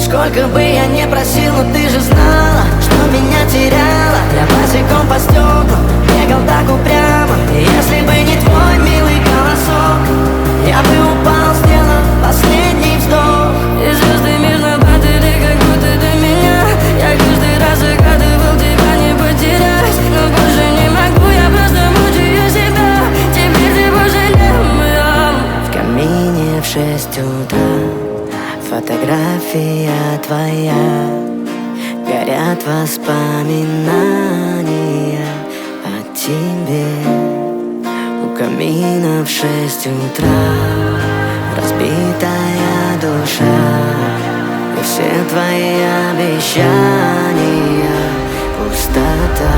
Сколько бы я не просил, но ты же знала, что меня теряла. Я босиком по стеклам бегал так упрямо. И если бы не твой милый голосок, я бы упал, сделав последний вздох. И звезды между падали, как будто до меня. Я каждый раз загадывал тебя не потерять, но больше не могу, я просто мучаю себя. Теперь ты пожалел меня. В камине в 6 утра фотография твоя, горят воспоминания о тебе. У камина в 6 утра разбитая душа, и все твои обещания пустота.